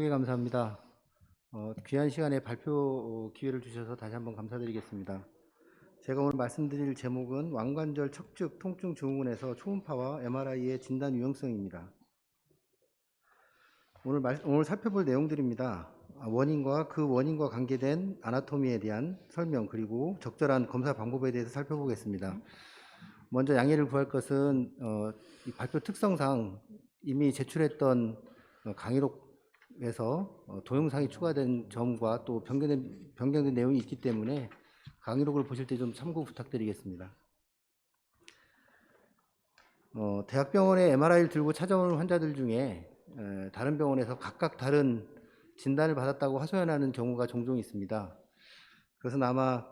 감사합니다. 귀한 시간에 발표 기회를 주셔서 다시 한번 감사드리겠습니다. 제가 오늘 말씀드릴 제목은 왕관절 척즉 통증 증후군에서 초음파와 MRI의 진단 유용성입니다. 오늘 살펴볼 내용들입니다. 원인과 그 원인과 관계된 아나토미에 대한 설명, 그리고 적절한 검사 방법에 대해서 살펴보겠습니다. 먼저 양해를 구할 것은 이 발표 특성상 이미 제출했던 강의록에서 동영상이 추가된 점과 또 변경된 내용이 있기 때문에 강의록을 보실 때 좀 참고 부탁드리겠습니다. 대학병원에 MRI를 들고 찾아오는 환자들 중에 다른 병원에서 각각 다른 진단을 받았다고 하소연하는 경우가 종종 있습니다. 그것은 아마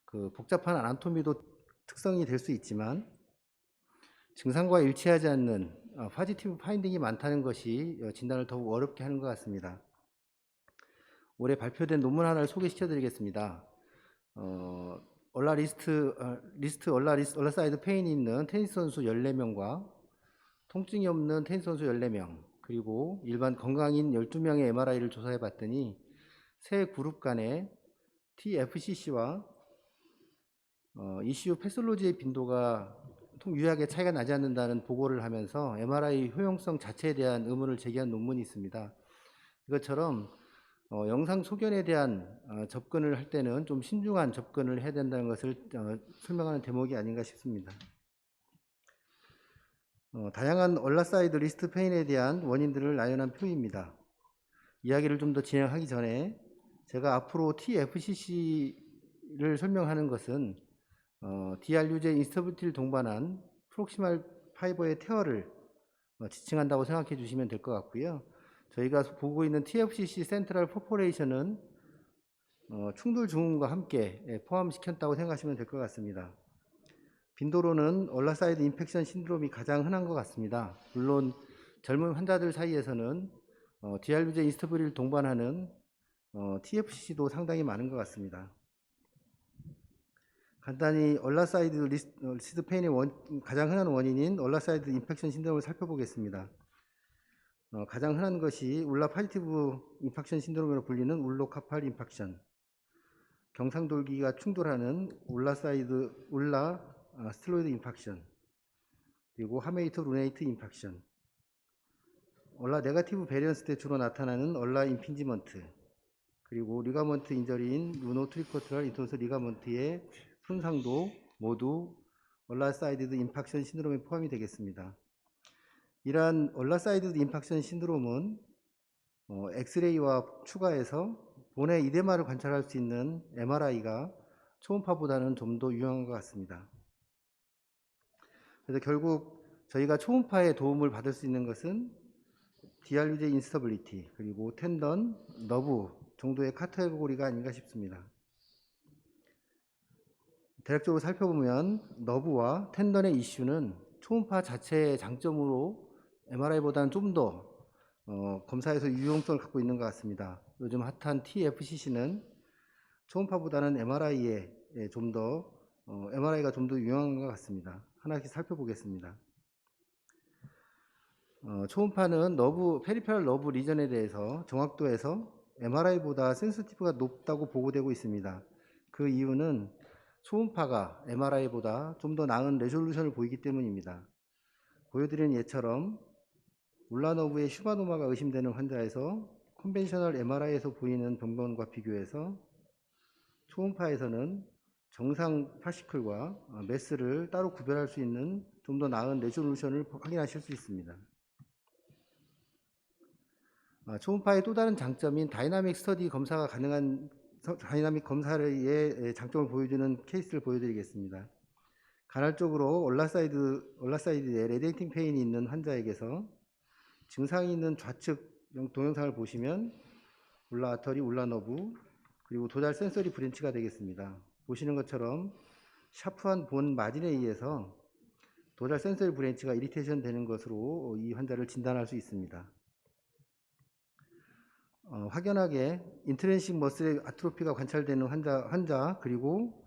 그 복잡한 아나토미도 특성이 될 수 있지만 증상과 일치하지 않는 파지티브 파인딩이 많다는 것이 진단을 더욱 어렵게 하는 것 같습니다. 올해 발표된 논문 하나를 소개시켜 드리겠습니다. 얼라사이드 페인이 있는 테니스 선수 14명과 통증이 없는 테니스 선수 14명, 그리고 일반 건강인 12명의 MRI를 조사해 봤더니 세 그룹 간의 TFCC와 ECU 패솔로지의 빈도가 유의하게 차이가 나지 않는다는 보고를 하면서 MRI 효용성 자체에 대한 의문을 제기한 논문이 있습니다. 이것처럼 영상 소견에 대한 접근을 할 때는 좀 신중한 접근을 해야 된다는 것을 설명하는 대목이 아닌가 싶습니다. 다양한 얼라사이드 리스트 페인에 대한 원인들을 나열한 표입니다. 이야기를 좀 더 진행하기 전에 제가 앞으로 TFCC를 설명하는 것은 DRUJ 인스터빌리티를 동반한 프록시말 파이버의 태어를 지칭한다고 생각해 주시면 될 것 같고요. 저희가 보고 있는 TFCC 센트럴 포포레이션은 충돌 증후군과 함께 포함시켰다고 생각하시면 될 것 같습니다. 빈도로는 얼라사이드 인펙션 신드롬이 가장 흔한 것 같습니다. 물론 젊은 환자들 사이에서는 DRUJ 인스터빌리티를 동반하는 TFCC도 상당히 많은 것 같습니다. 간단히 얼라사이드 리스트 페인의 가장 흔한 원인인 얼라사이드 인펙션 신드롬을 살펴보겠습니다. 가장 흔한 것이 울라 파지티브 인팍션 신드롬으로 불리는 울로카팔 인팍션, 경상돌기가 충돌하는 울라 스텔로이드 인팍션, 그리고 하메이트 루네이트 인팍션, 얼라 네가티브 베리언스 때 주로 나타나는 얼라 임핀지먼트, 그리고 리가먼트 인저리인 루노 트리코트랄 인터스 리가먼트의 손상도 모두 얼라사이드 인팍션 신드롬에 포함이 되겠습니다. 이러한 얼라사이드 인팍션 신드롬은 엑스레이와 추가해서 본의 이데마를 관찰할 수 있는 MRI가 초음파보다는 좀 더 유용한 것 같습니다. 그래서 결국 저희가 초음파의 도움을 받을 수 있는 것은 DRUJ 인스터빌리티, 그리고 텐던, 너브 정도의 카테고리가 아닌가 싶습니다. 대략적으로 살펴보면 너브와 텐던의 이슈는 초음파 자체의 장점으로 MRI보다는 좀 더 검사에서 유용성을 갖고 있는 것 같습니다. 요즘 핫한 TFCC는 초음파보다는 MRI가 좀 더 유용한 것 같습니다. 하나씩 살펴보겠습니다. 초음파는 페리페럴 너브 리전에 대해서 정확도에서 MRI보다 센시티브가 높다고 보고되고 있습니다. 그 이유는 초음파가 MRI보다 좀 더 나은 레졸루션을 보이기 때문입니다. 보여드린 예처럼 울라너브의 슈바노마가 의심되는 환자에서 컨벤셔널 MRI에서 보이는 병변과 비교해서 초음파에서는 정상 파시클과 매스를 따로 구별할 수 있는 좀 더 나은 레졸루션을 확인하실 수 있습니다. 초음파의 또 다른 장점인 다이나믹 검사의 장점을 보여주는 케이스를 보여드리겠습니다. 간헐적으로 얼라사이드에 레디에이팅 페인이 있는 환자에게서 증상이 있는 좌측 동영상을 보시면 울라 아터리, 울라 너브, 그리고 도달 센서리 브랜치가 되겠습니다. 보시는 것처럼 샤프한 본 마진에 의해서 도달 센서리 브랜치가 이리테이션 되는 것으로 이 환자를 진단할 수 있습니다. 확연하게 인트랜식 머슬의 아트로피가 관찰되는 환자, 그리고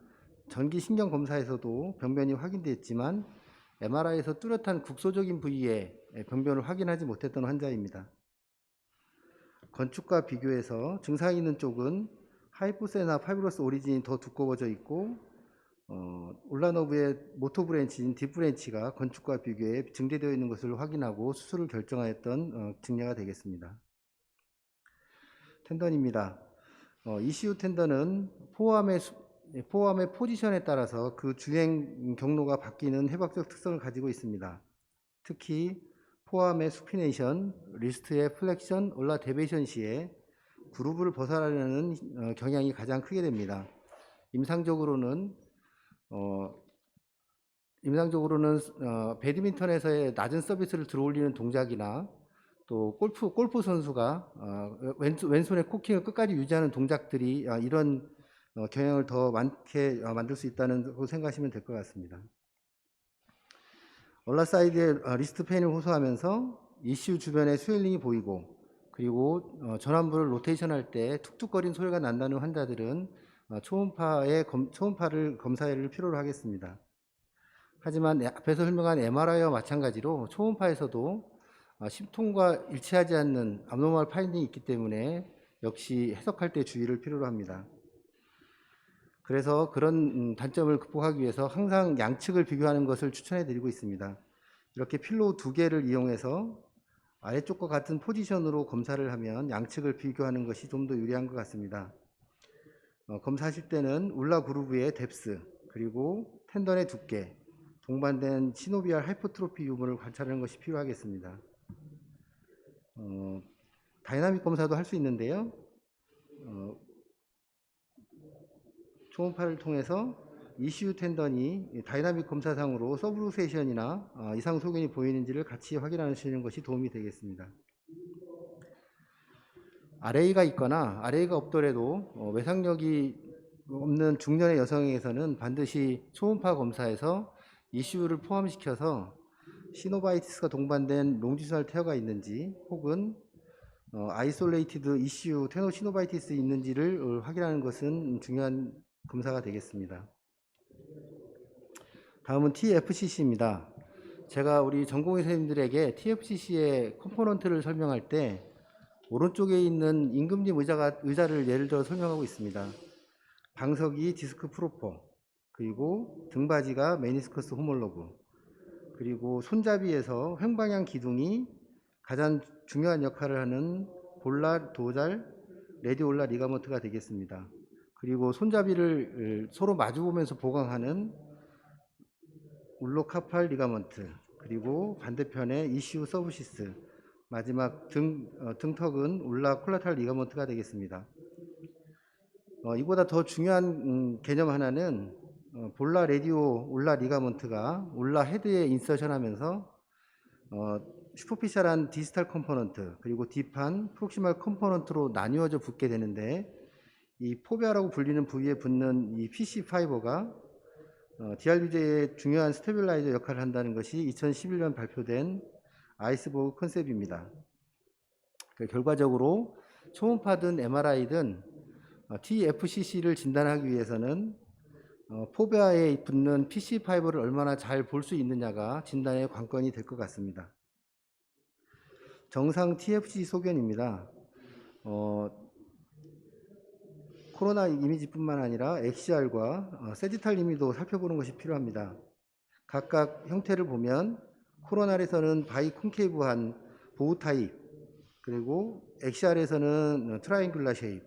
전기 신경 검사에서도 병변이 확인됐지만 MRI에서 뚜렷한 국소적인 부위에 병변을 확인하지 못했던 환자입니다. 건축과 비교해서 증상이 있는 쪽은 하이포세나 파이브러스 오리진이 더 두꺼워져 있고 올라너브의 모터 브랜치인 딥 브랜치가 건축과 비교해 증대되어 있는 것을 확인하고 수술을 결정하였던 증례가 되겠습니다. 텐던입니다. ECU 텐던은 포암의 포지션에 따라서 그 주행 경로가 바뀌는 해박적 특성을 가지고 있습니다. 특히 포암의 수피네이션, 리스트의 플렉션, 올라데베이션 시에 그루브를 벗어나려는 경향이 가장 크게 됩니다. 임상적으로는 배드민턴에서의 낮은 서비스를 들어올리는 동작이나 또 골프 선수가 왼손의 코킹을 끝까지 유지하는 동작들이 이런 경향을 더 많게 만들 수 있다는 거 생각하시면 될 것 같습니다. 얼라사이드의 리스트 페인을 호소하면서 ECU 주변에 스웰링이 보이고 그리고 전완부를 로테이션 할 때 툭툭거리는 소리가 난다는 환자들은 초음파를 검사를 필요로 하겠습니다. 하지만 앞에서 설명한 MRI와 마찬가지로 초음파에서도 심통과 일치하지 않는 abnormal 파인딩이 있기 때문에 역시 해석할 때 주의를 필요로 합니다. 그래서 그런 단점을 극복하기 위해서 항상 양측을 비교하는 것을 추천해 드리고 있습니다. 이렇게 필로우 2개를 이용해서 아래쪽과 같은 포지션으로 검사를 하면 양측을 비교하는 것이 좀 더 유리한 것 같습니다. 검사하실 때는 울라 그루브의 뎁스 그리고 텐던의 두께, 동반된 시노비알 하이퍼트로피 유무를 관찰하는 것이 필요하겠습니다. 다이나믹 검사도 할 수 있는데요. 초음파를 통해서 ECU 텐던이 다이나믹 검사상으로 서브루세이션이나 이상 소견이 보이는지를 같이 확인하시는 것이 도움이 되겠습니다. RA가 있거나 RA가 없더라도 외상력이 없는 중년의 여성에게서는 반드시 초음파 검사에서 ECU를 포함시켜서 시노바이티스가 동반된 롱지셔널 테어가 있는지 혹은 아이솔레이티드 ECU 테노시노바이티스 있는지를 확인하는 것은 중요한 검사가 되겠습니다. 다음은 TFCC입니다. 제가 우리 전공의 선생님들에게 TFCC의 컴포넌트를 설명할 때 오른쪽에 있는 임금님 의자를 예를 들어 설명하고 있습니다. 방석이 디스크 프로퍼, 그리고 등받이가 메니스커스 호몰로그, 그리고 손잡이에서 횡방향 기둥이 가장 중요한 역할을 하는 볼라, 도잘, 레디올라 리가먼트가 되겠습니다. 그리고 손잡이를 서로 마주보면서 보강하는 울로카팔 리가먼트, 그리고 반대편에 ECU 서브시스, 마지막 등턱은 울라 콜라탈 리가먼트가 되겠습니다. 이보다 더 중요한 개념 하나는 볼라 레디오 울라 리가먼트가 울라 헤드에 인서션하면서 슈퍼피셜한 디스탈 컴포넌트 그리고 딥한 프록시멀 컴포넌트로 나뉘어져 붙게 되는데 이 포비아라고 불리는 부위에 붙는 이 PC 파이버가 DRBJ의 중요한 스테빌라이저 역할을 한다는 것이 2011년 발표된 아이스버그 컨셉입니다. 결과적으로 초음파든 MRI든 TFCC를 진단하기 위해서는 포비아에 붙는 PC 파이버를 얼마나 잘 볼 수 있느냐가 진단의 관건이 될 것 같습니다. 정상 TFCC 소견입니다. 코로나 이미지뿐만 아니라 XR과 세지탈 이미도 살펴보는 것이 필요합니다. 각각 형태를 보면 코로나에서는 바이콘케이브한 보우 타입, 그리고 XR에서는 트라이앵귤라 쉐입,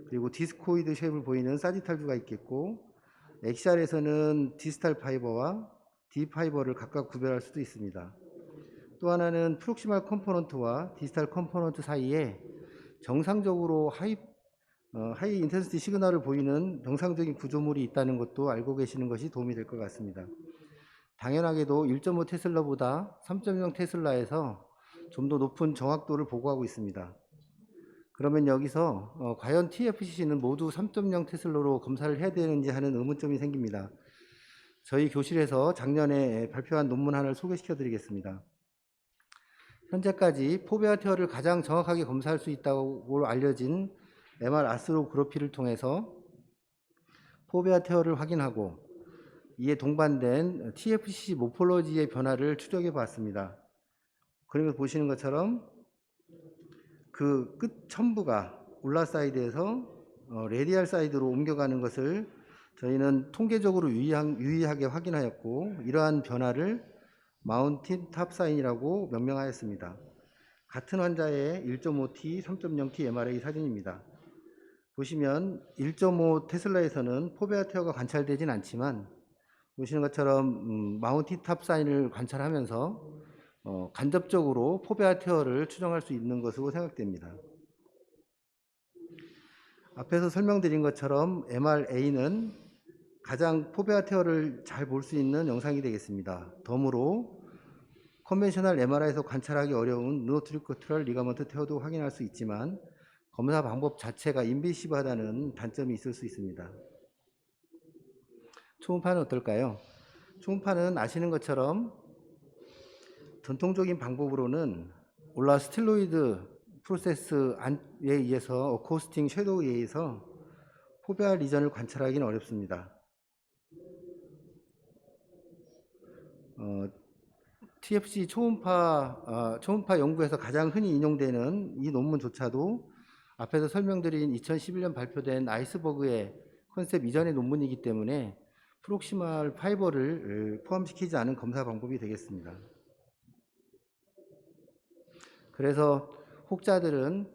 그리고 디스코이드 쉐입을 보이는 사지탈 뷰가 있겠고 XR에서는 디스탈 파이버와 D 파이버를 각각 구별할 수도 있습니다. 또 하나는 프록시멀 컴포넌트와 디스탈 컴포넌트 사이에 정상적으로 하이 인텐시티 시그널을 보이는 정상적인 구조물이 있다는 것도 알고 계시는 것이 도움이 될 것 같습니다. 당연하게도 1.5 테슬라보다 3.0 테슬라에서 좀 더 높은 정확도를 보고하고 있습니다. 그러면 여기서 과연 TFCC는 모두 3.0 테슬라로 검사를 해야 되는지 하는 의문점이 생깁니다. 저희 교실에서 작년에 발표한 논문 하나를 소개시켜 드리겠습니다. 현재까지 포비아 테어를 가장 정확하게 검사할 수 있다고 알려진 MR 아스로그래피를 통해서 포비아 테어를 확인하고 이에 동반된 TFCC 모폴로지의 변화를 추적해 봤습니다. 그림에서 보시는 것처럼 그 끝 첨부가 울라 사이드에서 레디알 사이드로 옮겨가는 것을 저희는 통계적으로 유의하게 확인하였고, 이러한 변화를 마운틴 탑 사인이라고 명명하였습니다. 같은 환자의 1.5T, 3.0T MRA 사진입니다. 보시면 1.5 테슬라에서는 포베아 테어가 관찰되진 않지만, 보시는 것처럼 마운틴 탑 사인을 관찰하면서 간접적으로 포베아 테어를 추정할 수 있는 것으로 생각됩니다. 앞에서 설명드린 것처럼 MRA는 가장 포베아 테어를 잘 볼 수 있는 영상이 되겠습니다. 덤으로 컨벤셔널 MRI에서 관찰하기 어려운 누노트리코트럴 리가먼트 테어도 확인할 수 있지만, 검사 방법 자체가 인베시브하다는 단점이 있을 수 있습니다. 초음파는 어떨까요? 초음파는 아시는 것처럼 전통적인 방법으로는 올라 스틸로이드 프로세스에 의해서 어코스팅 섀도우에 의해서 포베아 리전을 관찰하기는 어렵습니다. TFC 초음파 연구에서 가장 흔히 인용되는 이 논문조차도 앞에서 설명드린 2011년 발표된 아이스버그의 컨셉 이전의 논문이기 때문에 프록시말 파이버를 포함시키지 않은 검사 방법이 되겠습니다. 그래서 혹자들은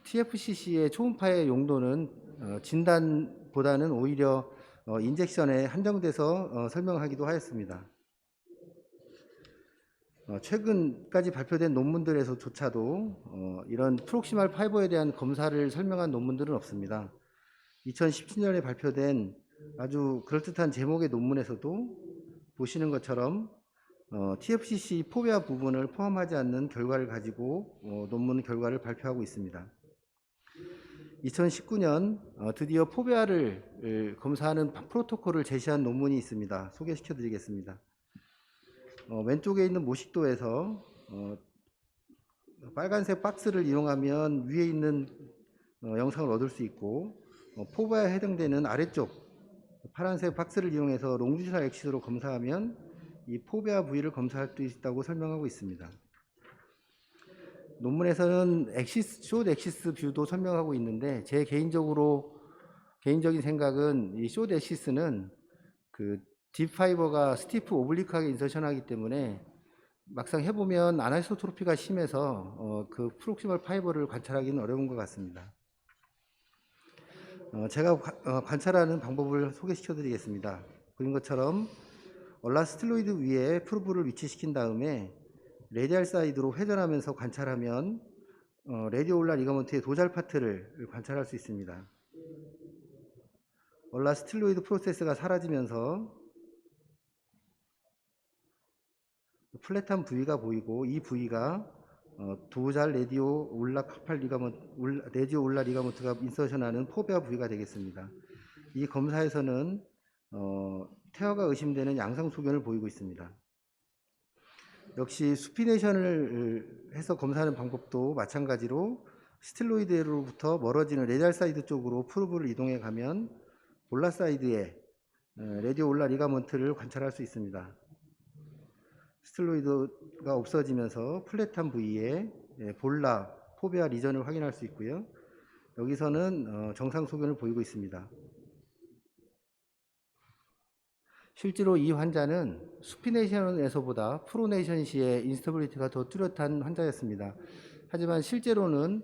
TFCC의 초음파의 용도는 진단보다는 오히려 인젝션에 한정돼서 설명하기도 하였습니다. 최근까지 발표된 논문들에서조차도 이런 프록시말 파이버에 대한 검사를 설명한 논문들은 없습니다. 2017년에 발표된 아주 그럴듯한 제목의 논문에서도 보시는 것처럼 TFCC 포베아 부분을 포함하지 않는 결과를 가지고 논문 결과를 발표하고 있습니다. 2019년 드디어 포베아를 검사하는 프로토콜을 제시한 논문이 있습니다. 소개시켜 드리겠습니다. 왼쪽에 있는 모식도에서 빨간색 박스를 이용하면 위에 있는 영상을 얻을 수 있고, 포베아에 해당되는 아래쪽 파란색 박스를 이용해서 롱지슈널 액시스로 검사하면 이 포베아 부위를 검사할 수 있다고 설명하고 있습니다. 논문에서는 숏 액시스 뷰도 설명하고 있는데, 제 개인적인 생각은 이 숏 액시스는 그 딥 파이버가 스티프 오블리크하게 인서션하기 때문에 막상 해보면 아나이소트로피가 심해서 그 프록시멀 파이버를 관찰하기는 어려운 것 같습니다. 제가 관찰하는 방법을 소개시켜 드리겠습니다. 보인 것처럼 얼라스틸로이드 위에 프로브를 위치시킨 다음에 레디알 사이드로 회전하면서 관찰하면 레디올라 리가먼트의 도잘 파트를 관찰할 수 있습니다. 얼라스틸로이드 프로세스가 사라지면서 플랫한 부위가 보이고, 이 부위가 도잘 레디올라 리가먼트가 인서션하는 포베아 부위가 되겠습니다. 이 검사에서는 테어가 의심되는 양상 소견을 보이고 있습니다. 역시 수피네이션을 해서 검사하는 방법도 마찬가지로 스틸로이드로부터 멀어지는 레디알 사이드 쪽으로 프로브를 이동해 가면 볼라 사이드에 레디올라 리가먼트를 관찰할 수 있습니다. 스틸로이드가 없어지면서 플랫한 부위에 볼라, 포베아 리전을 확인할 수 있고요. 여기서는 정상 소견을 보이고 있습니다. 실제로 이 환자는 수피네이션에서보다 프로네이션 시에 인스터빌리티가 더 뚜렷한 환자였습니다. 하지만 실제로는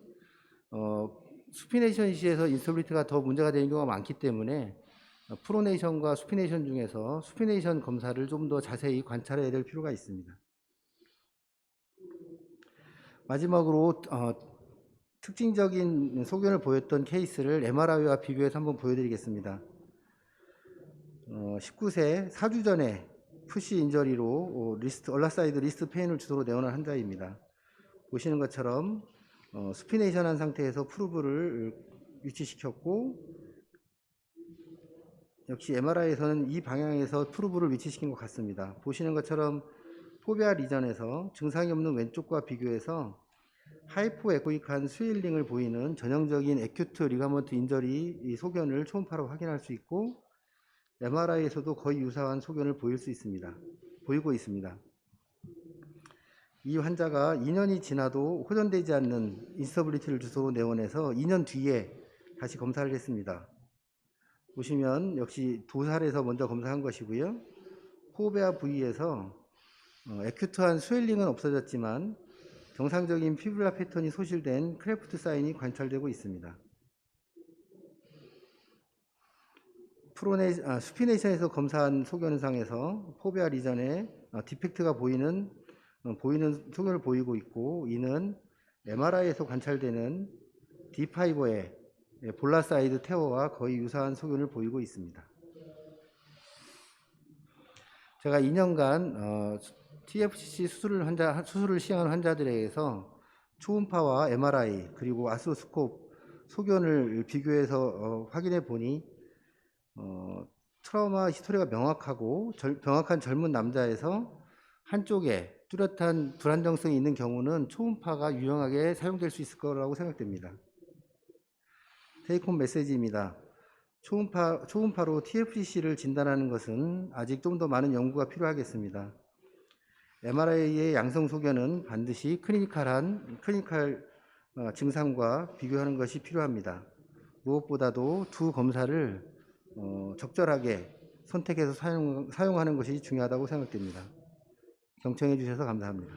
수피네이션 시에서 인스터빌리티가 더 문제가 되는 경우가 많기 때문에 프로네이션과 수피네이션 중에서 수피네이션 검사를 좀 더 자세히 관찰해야 될 필요가 있습니다. 마지막으로 특징적인 소견을 보였던 케이스를 MRI와 비교해서 한번 보여드리겠습니다. 19세 4주 전에 푸시 인저리로 얼라사이드 리스트 페인을 주소로 내원한 환자입니다. 보시는 것처럼 수피네이션 한 상태에서 프루브를 위치시켰고, 역시 MRI에서는 이 방향에서 프루브를 위치시킨 것 같습니다. 보시는 것처럼 포베아 리전에서 증상이 없는 왼쪽과 비교해서 하이포 에코익한 스웨일링을 보이는 전형적인 에큐트 리가먼트 인저리 소견을 초음파로 확인할 수 있고, MRI에서도 거의 유사한 소견을 보이고 있습니다. 이 환자가 2년이 지나도 호전되지 않는 인스터빌리티를 주소로 내원해서 2년 뒤에 다시 검사를 했습니다. 보시면 역시 두 살에서 먼저 검사한 것이고요. 포베아 부위에서 에큐트한 스웰링은 없어졌지만 정상적인 피부라 패턴이 소실된 크래프트 사인이 관찰되고 있습니다. 수피네이션에서 검사한 소견상에서 포베아 리전에 디펙트가 보이는 소견을 보이고 있고, 이는 MRI에서 관찰되는 D5의 볼라사이드 테어와 거의 유사한 소견을 보이고 있습니다. 제가 2년간 TFCC 수술을 시행한 환자들에게서 초음파와 MRI 그리고 아스로스콥 소견을 비교해서 확인해 보니 트라우마 히스토리가 명확하고 명확한 젊은 남자에서 한쪽에 뚜렷한 불안정성이 있는 경우는 초음파가 유용하게 사용될 수 있을 거라고 생각됩니다. 테이크홈 메시지입니다. 초음파로 TFCC를 진단하는 것은 아직 좀 더 많은 연구가 필요하겠습니다. MRI의 양성 소견은 반드시 클리니컬 증상과 비교하는 것이 필요합니다. 무엇보다도 두 검사를 적절하게 선택해서 사용하는 것이 중요하다고 생각됩니다. 경청해 주셔서 감사합니다.